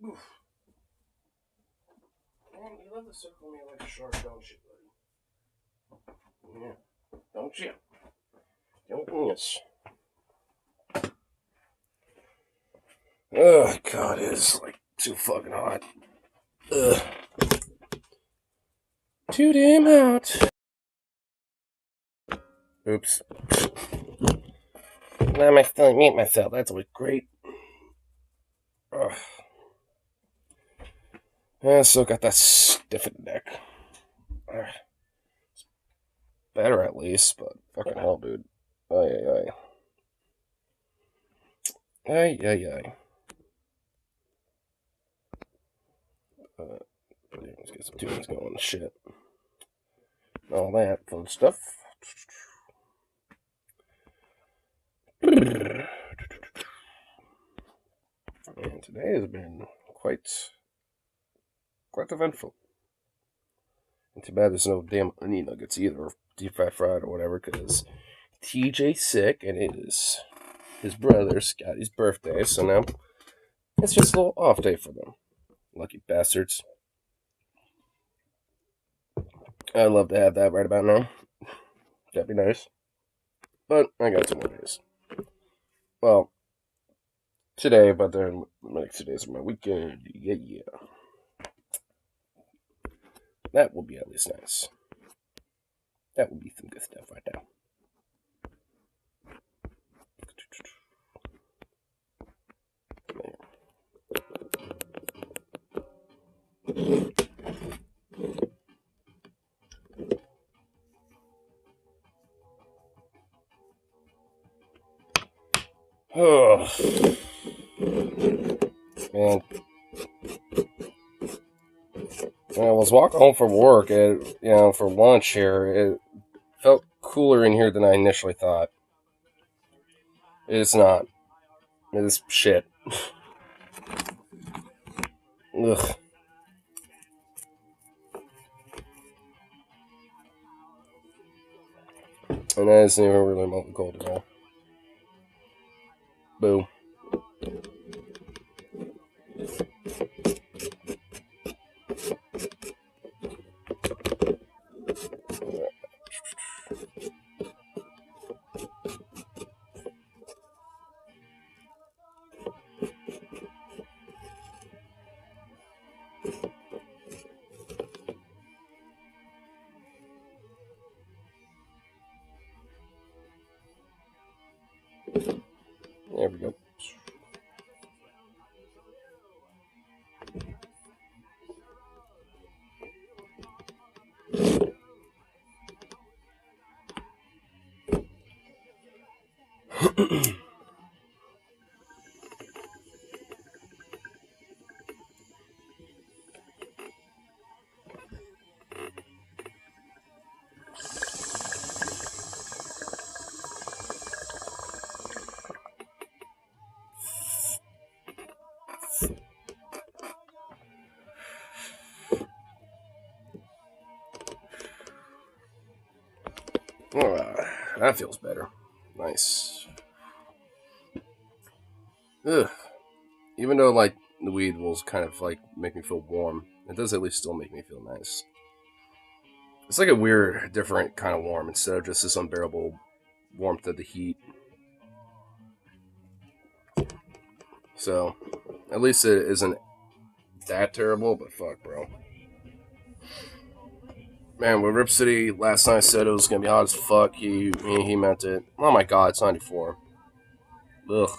Oof. Man, you love to circle me like a shark, don't you, buddy? Yeah. Don't you? Don't miss. Oh, God, it's like too fucking hot. Ugh. Too damn hot. Oops. Why am I still mute myself? That's always great. Ugh. I still got that stiffened neck. Better at least, but fucking hell, dude. Ay, ay, ay. Ay, ay, ay. Let's get some tunes going. Shit. All that fun stuff. And today has been quite eventful. And too bad there's no damn onion nuggets either, or deep fried or whatever, because TJ's sick and it is his brother Scotty's birthday, so now it's just a little off day for them. Lucky bastards. I'd love to have that right about now. That'd be nice. But I got 2 more days. Well, today, but then the next 2 days of my weekend. Yeah. That will be at least nice. That will be some good stuff right now. Oh, man. When I was walking home from work, for lunch here, it felt cooler in here than I initially thought. It's not. It is shit. Ugh. And that isn't even really remotely cold at all. Boo. There we go. That feels better. Nice. Ugh. Even though, like, the weed will kind of, like, make me feel warm, it does at least still make me feel nice. It's like a weird, different kind of warm instead of just this unbearable warmth of the heat. So, at least it isn't that terrible, but fuck, bro. Man, when Rip City last night said it was gonna be hot as fuck, he meant it. Oh my god, it's 94. Ugh.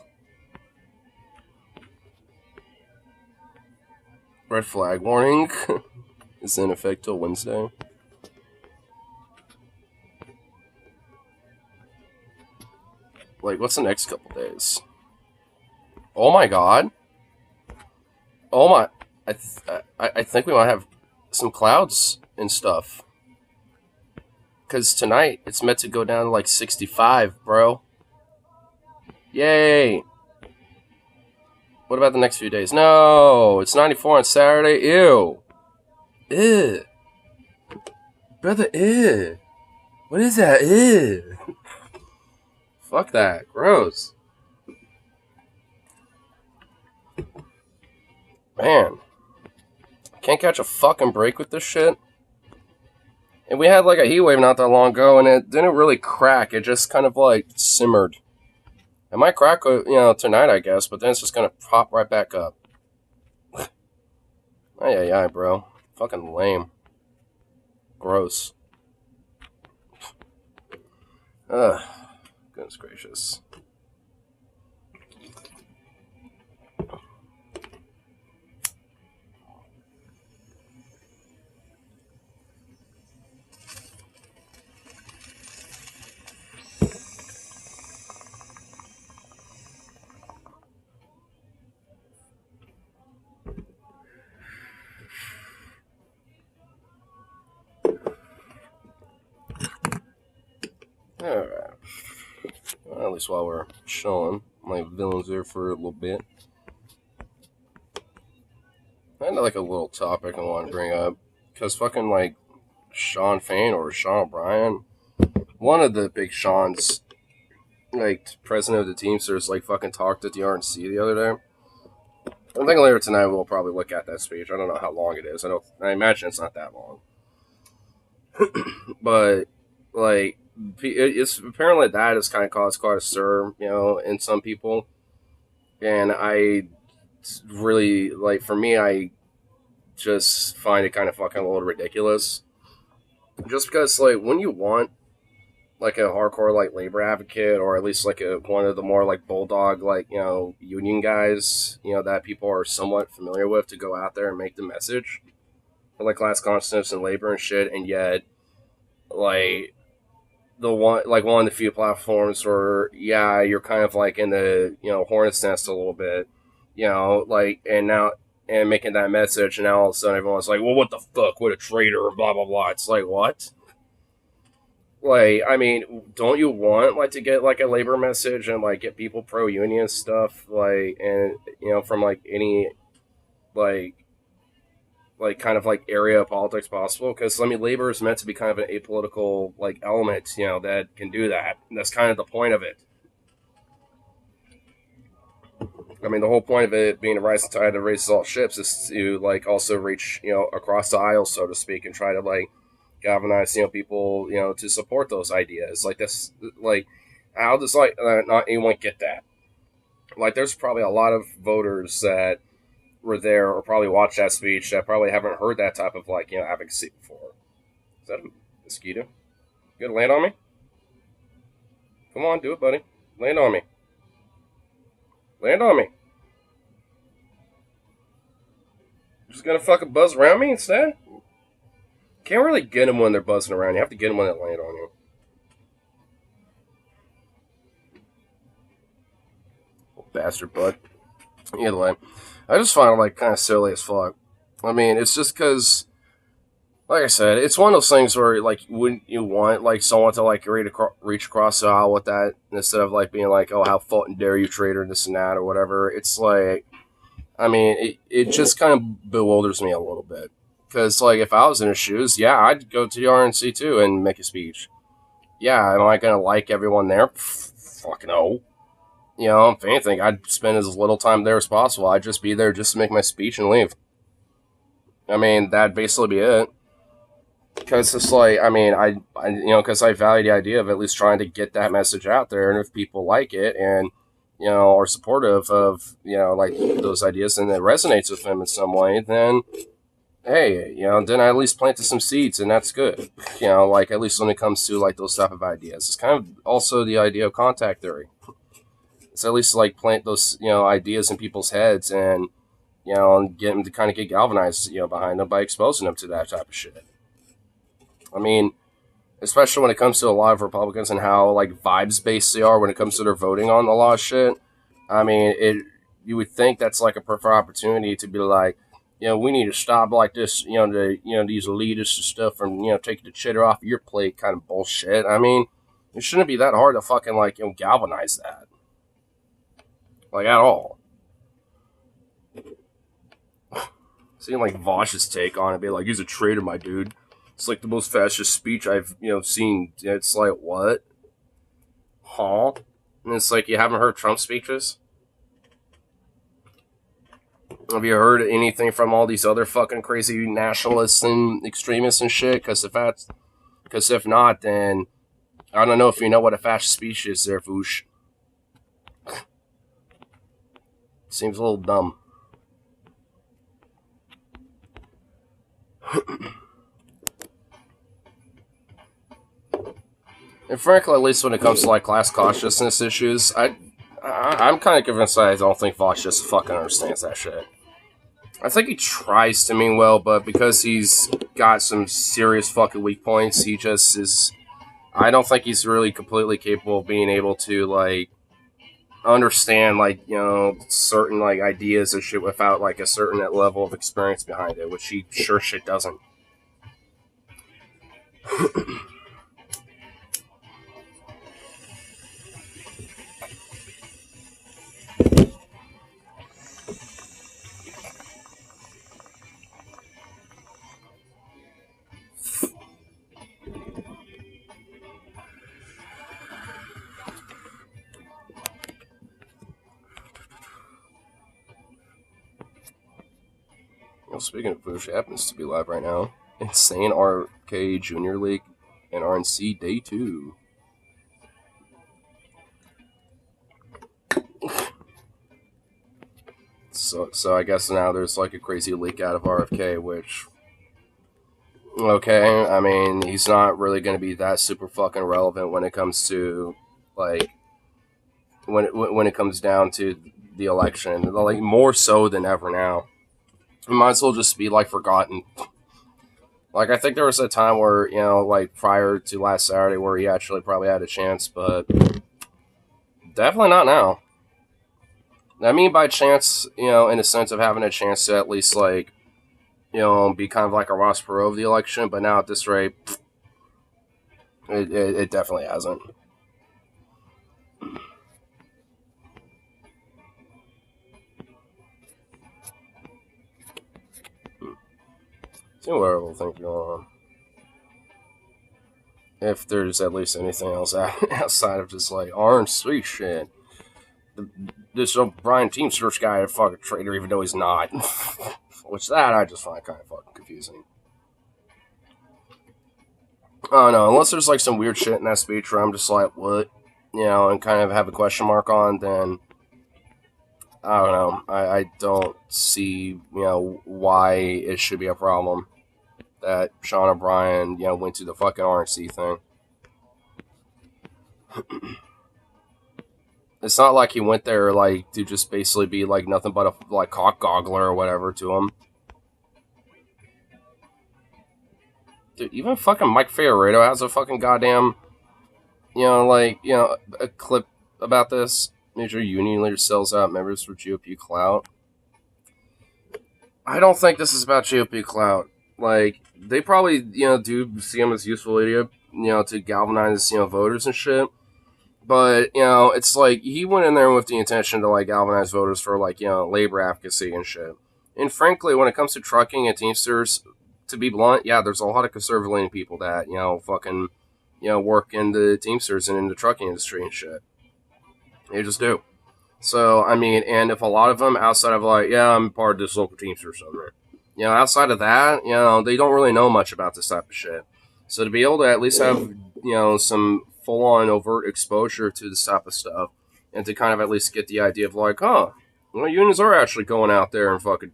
Red flag warning is in effect till Wednesday. Like, what's the next couple days? Oh my god. Oh my. I think we might have some clouds and stuff. Because tonight it's meant to go down to like 65, bro. Yay. What about the next few days? No, it's 94 on Saturday. Ew. Ew. Brother, ew. What is that? Ew. Fuck that. Gross. Man, can't catch a fucking break with this shit. And we had like a heat wave not that long ago, and it didn't really crack. It just kind of like simmered. It might crack, tonight, I guess, but then it's just gonna pop right back up. Ay, bro. Fucking lame. Gross. Ugh. Goodness gracious. Alright. Well, at least while we're chilling, my villain's there for a little bit. I had like a little topic I want to bring up. Because fucking like Sean Fain or Sean O'Brien, one of the big Sean's, like president of the Teamsters, like fucking talked at the RNC the other day. I think later tonight we'll probably look at that speech. I don't know how long it is. I imagine it's not that long. But like, it's apparently that has kind of caused quite a stir, in some people. And I really like, for me, I just find it kind of fucking a little ridiculous. Just because, like, when you want like a hardcore like labor advocate, or at least like one of the more like bulldog like union guys that people are somewhat familiar with, to go out there and make the message for like class consciousness and labor and shit, and yet like one of the few platforms where you're kind of like in the hornet's nest a little bit, like, and now and making that message, and now all of a sudden everyone's like, well, what the fuck, what a traitor, blah blah blah. It's like, what? Like, I mean, don't you want like to get like a labor message and like get people pro union stuff, like, and from like any like kind of like area of politics possible? Because I mean, labor is meant to be kind of an apolitical like element, that can do that. And that's kind of the point of it. I mean, the whole point of it being a rising tide that raises all ships is to like also reach across the aisle, so to speak, and try to like galvanize people to support those ideas. Like this, like, how does like not anyone get that? Like, there's probably a lot of voters that were there or probably watched that speech that probably haven't heard that type of like advocacy before. Is that a mosquito? You gonna land on me? Come on, do it, buddy. Land on me. Land on me. You're just gonna fucking buzz around me instead? Can't really get them when they're buzzing around. You have to get them when they land on you. Bastard butt. Either way, I just find it like kind of silly as fuck. I mean, it's just because, like I said, it's one of those things where like, wouldn't you want like someone to like reach across the aisle with that, instead of like being like, oh, how fucking dare you, traitor, this and that or whatever. It's like, I mean, it just kind of bewilders me a little bit. Because, like, if I was in his shoes, I'd go to the RNC too and make a speech. Am I going to like everyone there? Fuck no. If anything, I'd spend as little time there as possible. I'd just be there just to make my speech and leave. I mean, that'd basically be it. Because it's like, I mean, because I value the idea of at least trying to get that message out there. And if people like it and, are supportive of, like those ideas, and it resonates with them in some way, then hey, then I at least planted some seeds, and that's good. Like, at least when it comes to like those type of ideas, it's kind of also the idea of contact theory. It's at least like plant those ideas in people's heads, and and get them to kind of get galvanized behind them by exposing them to that type of shit. I mean, especially when it comes to a lot of Republicans and how like vibes based they are when it comes to their voting on a lot of shit. I mean, you would think that's like a perfect opportunity to be like, we need to stop like this, these elitists and stuff from, taking the chitter off your plate kind of bullshit. I mean, it shouldn't be that hard to fucking like, galvanize that. Like, at all. Seeing like Vosh's take on it, be like, he's a traitor, my dude. It's like the most fascist speech I've, seen. It's like, what? Huh? And it's like, you haven't heard Trump speeches? Have you heard anything from all these other fucking crazy nationalists and extremists and shit? Because if not, then I don't know if you know what a fascist speech is there, Voosh. Seems a little dumb. And frankly, at least when it comes to like class consciousness issues, I'm kind of convinced that I don't think Vosh just fucking understands that shit. I think he tries to mean well, but because he's got some serious fucking weak points, he just is. I don't think he's really completely capable of being able to like understand like certain like ideas and shit without like a certain level of experience behind it, which he sure shit doesn't. Well, speaking of which, it happens to be live right now. Insane RK Junior League and RNC Day 2. So I guess now there's like a crazy leak out of RFK, which, okay, I mean, he's not really going to be that super fucking relevant when it comes to like when it comes down to the election, like more so than ever now. He might as well just be like forgotten. Like I think there was a time where like prior to last Saturday where he actually probably had a chance, but definitely not now. I mean by chance, in a sense of having a chance to at least like be kind of like a Ross Perot of the election, but now at this rate, it definitely hasn't. See what other things going on. If there's at least anything else outside of just like orange sweet shit. This Brian Teamsters guy a fucking traitor, even though he's not. Which that I just find kind of fucking confusing. I don't know, unless there's like some weird shit in that speech where I'm just like, what? And kind of have a question mark on, then I don't know. I don't see, why it should be a problem that Sean O'Brien, went to the fucking RNC thing. It's not like he went there like to just basically be like nothing but a like cock goggler or whatever to him. Dude, even fucking Mike Fioretto has a fucking goddamn, a clip about this. Major union leader sells out members for GOP clout. I don't think this is about GOP clout. Like, they probably, do see him as useful idiot, to galvanize, voters and shit. But, it's like, he went in there with the intention to, like, galvanize voters for, like, labor advocacy and shit. And frankly, when it comes to trucking and Teamsters, to be blunt, yeah, there's a lot of conservative-leaning people that, fucking, work in the Teamsters and in the trucking industry and shit. They just do. So, I mean, and if a lot of them, outside of, like, yeah, I'm part of this local Teamsters somewhere, outside of that, they don't really know much about this type of shit. So to be able to at least have, some full-on overt exposure to this type of stuff, and to kind of at least get the idea of like, unions are actually going out there and fucking,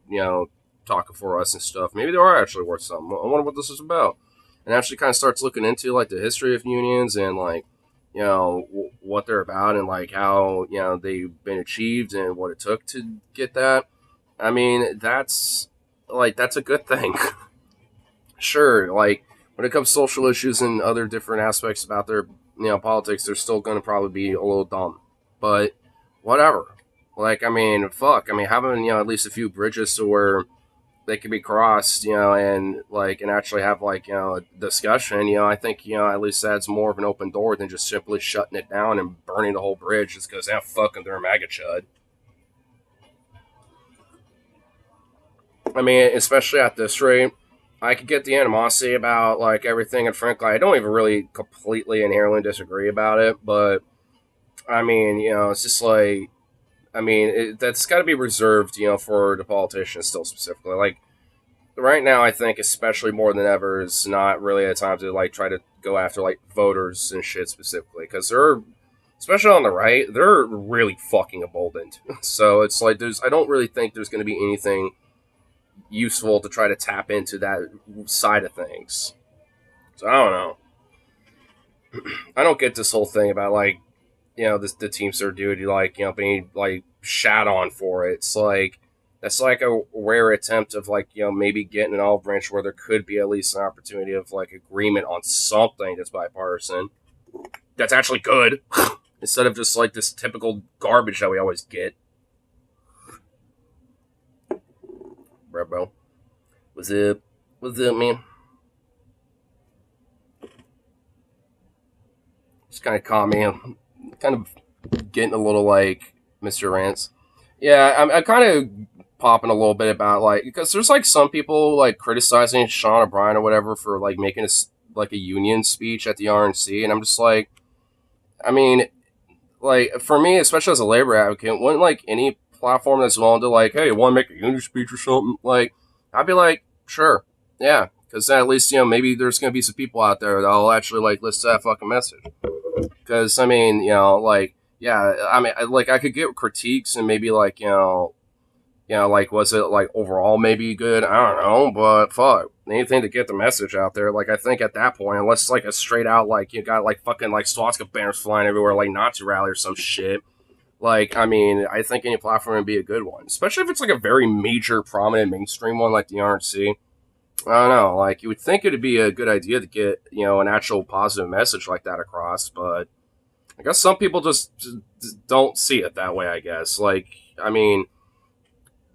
talking for us and stuff. Maybe they are actually worth something. I wonder what this is about. And actually kind of starts looking into like the history of unions and like, what they're about and like how, they've been achieved and what it took to get that. I mean, that's a good thing. Sure, like when it comes to social issues and other different aspects about their, politics, they're still going to probably be a little dumb. But whatever. Like, I mean, fuck. I mean, having, at least a few bridges to where they can be crossed, and like, and actually have like, a discussion, I think, at least that's more of an open door than just simply shutting it down and burning the whole bridge just because, fucking, they're a MAGA chud. I mean, especially at this rate, I could get the animosity about like everything, and frankly, I don't even really completely inherently disagree about it. But I mean, it's just like I mean, that's got to be reserved, for the politicians still specifically. Like right now, I think especially more than ever is not really a time to like try to go after like voters and shit specifically because they're, especially on the right, they're really fucking emboldened. So it's like I don't really think there's going to be anything useful to try to tap into that side of things. So I don't know. I don't get this whole thing about like the Teamster dude like being like shat on for it. It's like that's like a rare attempt of like maybe getting an olive branch where there could be at least an opportunity of like agreement on something that's bipartisan that's actually good instead of just like this typical garbage that we always get. Bro, what's up? What's up, man? Just kind of caught me. I'm kind of getting a little like Mr. Rants. Yeah, I'm kind of popping a little bit about like because there's like some people like criticizing Sean O'Brien or whatever for like making like a union speech at the RNC, and I'm just like, I mean, like for me, especially as a labor advocate, wouldn't like any platform that's willing to like, hey, want to make a union speech or something? Like, I'd be like, sure, yeah, because at least maybe there's gonna be some people out there that'll actually like listen to that fucking message. Because I mean, like yeah, I mean, like I could get critiques and maybe like like was it like overall maybe good? I don't know, but fuck, anything to get the message out there. Like I think at that point, unless like a straight out like you got like fucking like swastika banners flying everywhere, like Nazi rally or some shit. Like I mean, I think any platform would be a good one, especially if it's like a very major, prominent mainstream one like the RNC. I don't know. Like you would think it'd be a good idea to get an actual positive message like that across, but I guess some people just don't see it that way. I guess. I mean,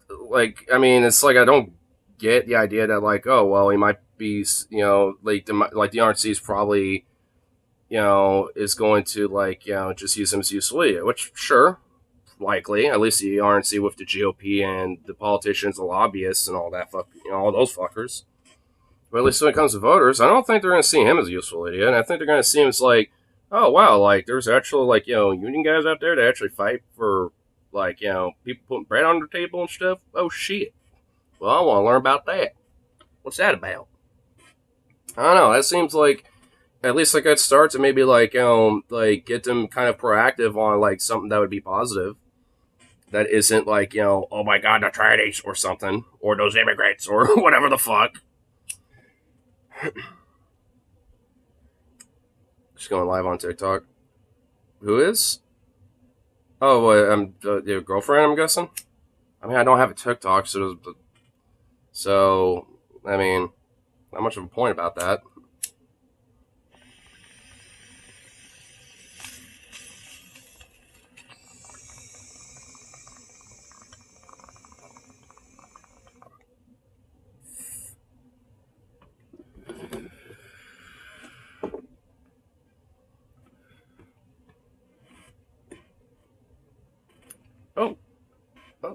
it's like I don't get the idea that like, oh well, he might be, the RNC is probably, is going to like, just use him as useful idiot, which sure, likely, at least the RNC with the GOP and the politicians, the lobbyists, and all that all those fuckers. But at least when it comes to voters, I don't think they're going to see him as a useful idiot. And I think they're going to see him as like, oh wow, like there's actually like union guys out there that actually fight for like people putting bread on their table and stuff. Oh shit. Well, I want to learn about that. What's that about? I don't know. That seems like at least like a start to maybe like get them kind of proactive on like something that would be positive. That isn't like oh my god, the Chinese or something or those immigrants or whatever the fuck. Just going live on TikTok. Who is? Oh, your girlfriend, I'm guessing? I mean, I don't have a TikTok, so I mean, not much of a point about that. Oh,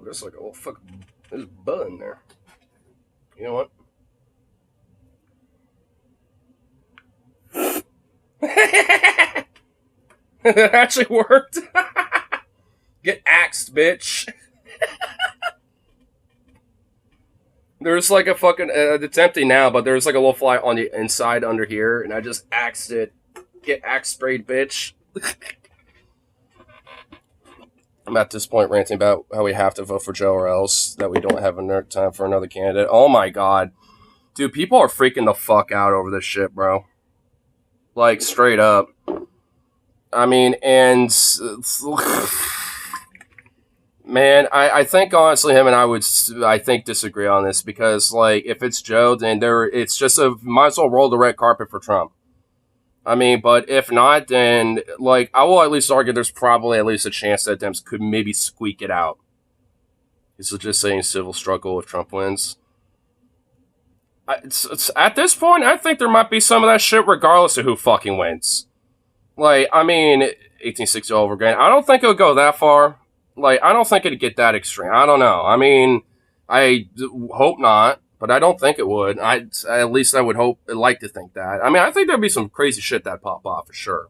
there's like a little fucking there's a bug in there. You know what? That actually worked. Get axed, bitch. There's like a fucking it's empty now, but there's like a little fly on the inside under here, and I just axed it. Get axe sprayed, bitch. I'm at this point ranting about how we have to vote for Joe or else that we don't have enough time for another candidate. Oh my god. Dude, people are freaking the fuck out over this shit, bro. Like, straight up. I mean, and... man, I think, honestly, him and I would, I think, disagree on this. Because, like, if it's Joe, then it's just might as well roll the red carpet for Trump. I mean, but if not, then, like, I will at least argue there's probably at least a chance that Dems could maybe squeak it out. This is just saying civil struggle if Trump wins. It's, at this point, I think there might be some of that shit regardless of who fucking wins. Like, I mean, 1860 over again. I don't think it'll go that far. Like, I don't think it'd get that extreme. I don't know. I mean, I hope not, but I don't think it would. At least I would like to think that. I mean, I think there'd be some crazy shit that pop off for sure.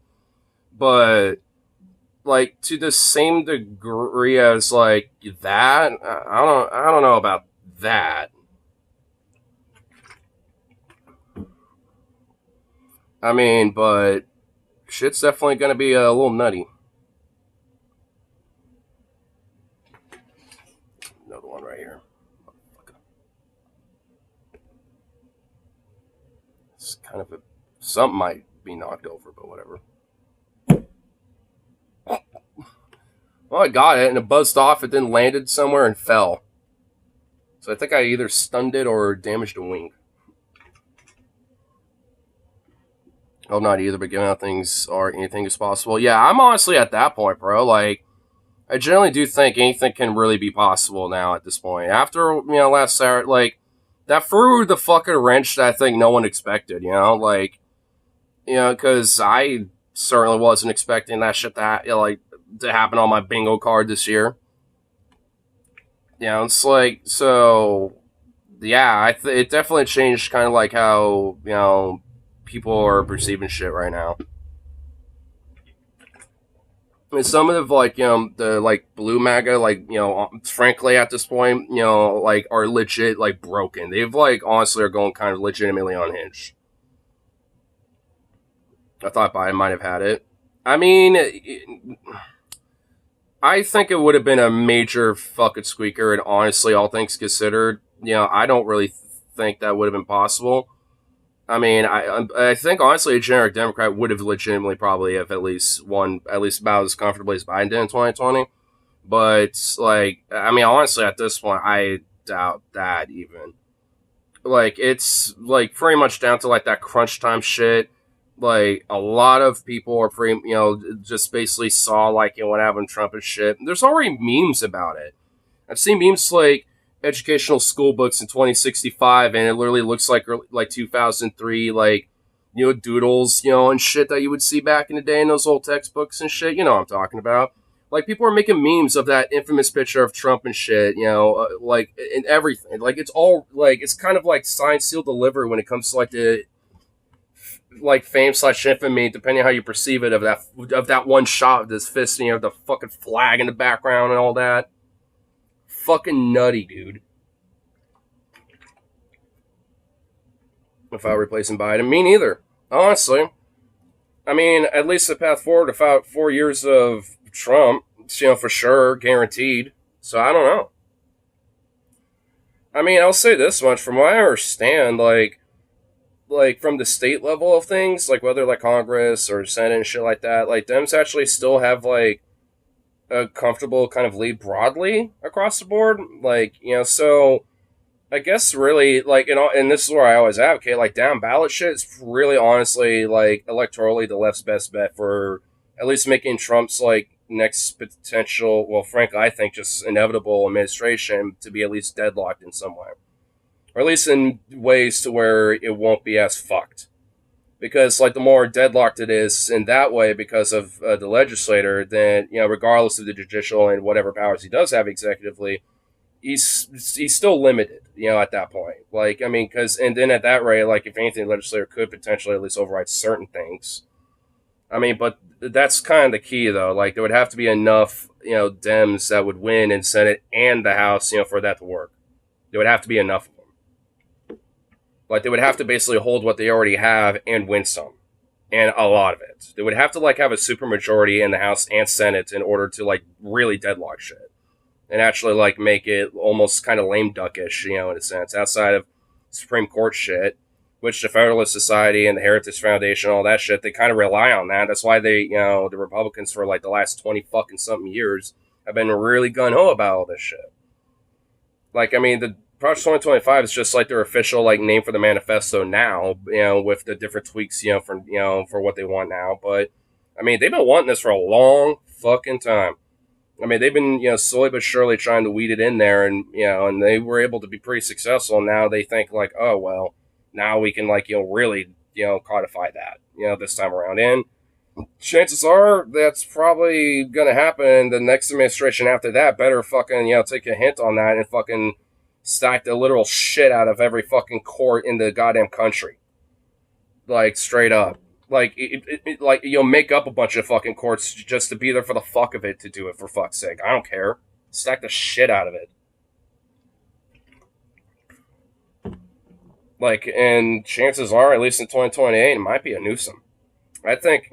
But like to the same degree as like that. I don't know about that. I mean, but shit's definitely gonna be a little nutty. Another one right here. It's kind of a something might be knocked over, but whatever. Well, I got it, and it buzzed off. It then landed somewhere and fell. So I think I either stunned it or damaged a wing. Oh, not either, but giving out things or anything is possible. Yeah, I'm honestly at that point, bro. Like, I generally do think anything can really be possible now at this point. After, last Saturday, like, that threw the fucking wrench that I think no one expected, Like, because I certainly wasn't expecting that shit to happen on my bingo card this year. It's like, so, yeah, it definitely changed kind of like how, people are perceiving shit right now. And some of the the like blue MAGA, like frankly at this point, like are legit like broken. They've like honestly are going kind of legitimately unhinged. I thought Biden might have had it. I mean, I think it would have been a major fucking squeaker, and honestly, all things considered, I don't really think that would have been possible. I mean, I think honestly, a generic Democrat would have legitimately probably have at least won at least about as comfortably as Biden did in 2020. But like, I mean, honestly, at this point, I doubt that even. Like, it's like pretty much down to like that crunch time shit. Like, a lot of people are pretty, just basically saw like what happened to Trump and shit. There's already memes about it. I've seen memes like educational school books in 2065, and it literally looks like 2003, like doodles, and shit that you would see back in the day in those old textbooks and shit. You know what I'm talking about? Like people are making memes of that infamous picture of Trump and shit. Like in everything. Like it's all like it's kind of like signed, sealed, delivery when it comes to like the like fame slash infamy, depending on how you perceive it, of that one shot of this fist, the fucking flag in the background and all that. Fucking nutty, dude. Without replacing Biden, me neither. Honestly, I mean, at least the path forward without 4 years of Trump, for sure, guaranteed. So I don't know. I mean, I'll say this much: from what I understand, like from the state level of things, like whether like Congress or Senate and shit like that, like Dems actually still have like a comfortable kind of lead broadly across the board. Like, so I guess really like, and this is where I always advocate, like down ballot shit is really honestly like electorally the left's best bet for at least making Trump's like next potential, well, frankly, I think just inevitable administration to be at least deadlocked in some way, or at least in ways to where it won't be as fucked. Because like the more deadlocked it is in that way because of the legislator, then regardless of the judicial and whatever powers he does have executively, he's still limited. At that point, like I mean, because and then at that rate, like if anything, the legislator could potentially at least override certain things. I mean, but that's kind of the key though. Like there would have to be enough Dems that would win in Senate and the House, for that to work. There would have to be enough of them. Like they would have to basically hold what they already have and win some, and a lot of it. They would have to like have a supermajority in the House and Senate in order to like really deadlock shit, and actually like make it almost kind of lame duckish, in a sense, outside of Supreme Court shit, which the Federalist Society and the Heritage Foundation, all that shit, they kind of rely on that. That's why they, the Republicans for like the last 20 fucking something years have been really gun ho about all this shit. Like, I mean, the Project 2025 is just like their official like name for the manifesto now, with the different tweaks, for what they want now. But I mean, they've been wanting this for a long fucking time. I mean, they've been, slowly but surely trying to weed it in there, and and they were able to be pretty successful. Now they think like, oh well, now we can like really codify that this time around. And chances are that's probably gonna happen. The next administration after that better fucking take a hint on that and fucking stack the literal shit out of every fucking court in the goddamn country, like straight up. Like, like you'll make up a bunch of fucking courts just to be there for the fuck of it to do it, for fuck's sake. I don't care. Stack the shit out of it. Like, and chances are, at least in 2028, it might be a Newsom. I think,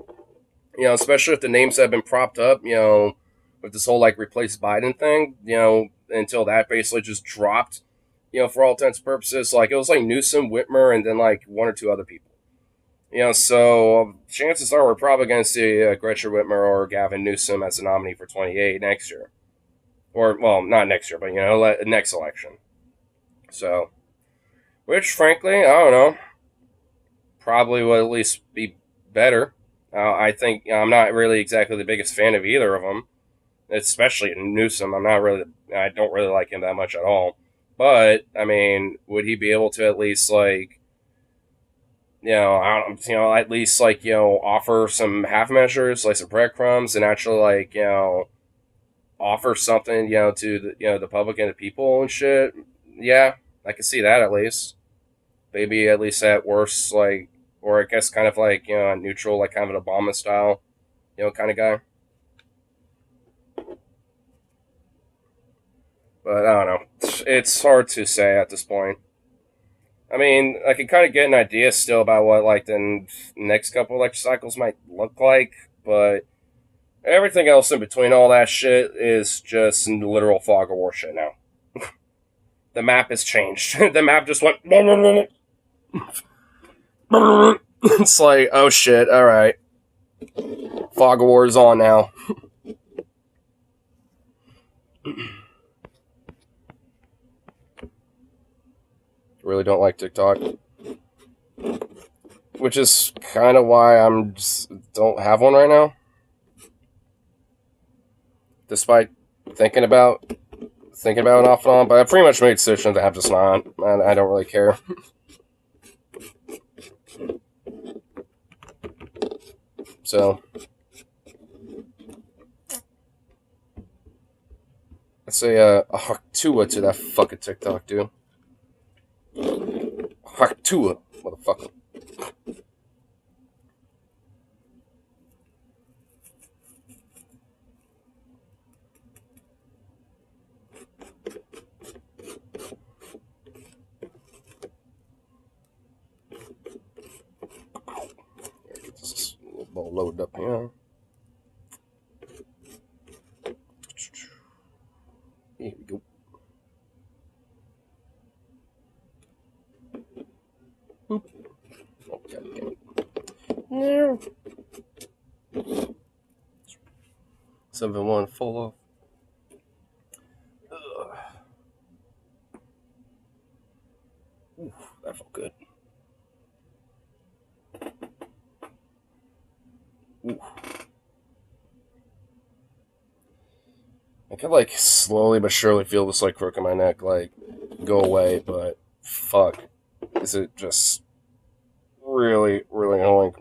especially if the names have been propped up, with this whole like replace Biden thing, until that basically just dropped, for all intents and purposes. Like, it was like Newsom, Whitmer, and then like one or two other people. So chances are we're probably going to see Gretchen Whitmer or Gavin Newsom as a nominee for 28 next year. Or, well, not next year, but, next election. So, which, frankly, I don't know, probably will at least be better. I think I'm not really exactly the biggest fan of either of them, especially Newsom. I don't really like him that much at all. But, I mean, would he be able to at least, like, at least like offer some half measures, like some breadcrumbs, and actually like offer something to the public and the people and shit. Yeah, I can see that at least. Maybe at least at worst, like, or I guess kind of like a neutral, like kind of an Obama style, kind of guy. But I don't know. It's hard to say at this point. I mean, I can kind of get an idea still about what like the next couple election cycles might look like, but everything else in between all that shit is just literal fog of war shit now. The map has changed. The map just went. It's like, oh shit, all right. Fog of war is on now. Really don't like TikTok, which is kind of why I'm just don't have one right now. Despite thinking about it off and on, but I pretty much made a decision to have just not. I don't really care. So let's say a Hoooooooot to that fucking TikTok, dude. Hoooooooot, motherfucker. Get this ball loaded up here. Here we go. Boop. Oh, God damn it. No. 7-1 full off. Ooh, that felt good. Ooh. I could like slowly but surely feel this like crook in my neck like go away, but fuck. Is it just really, really annoying?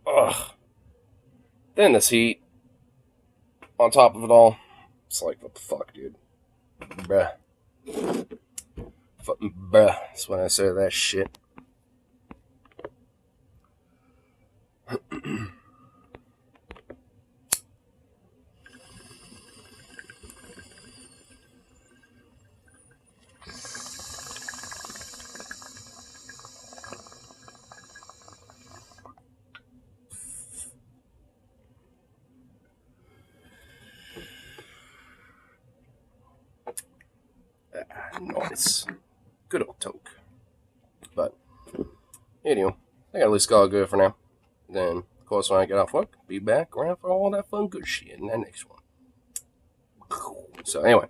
Ugh. Then this heat on top of it all. It's like, what the fuck, dude? Bruh. Fucking bruh. That's when I say that shit. Nice. Good old toke. But, anyway, I think I at least got good for now. Then, of course, when I get off work, be back around for all that fun good shit in that next one. So, anyway.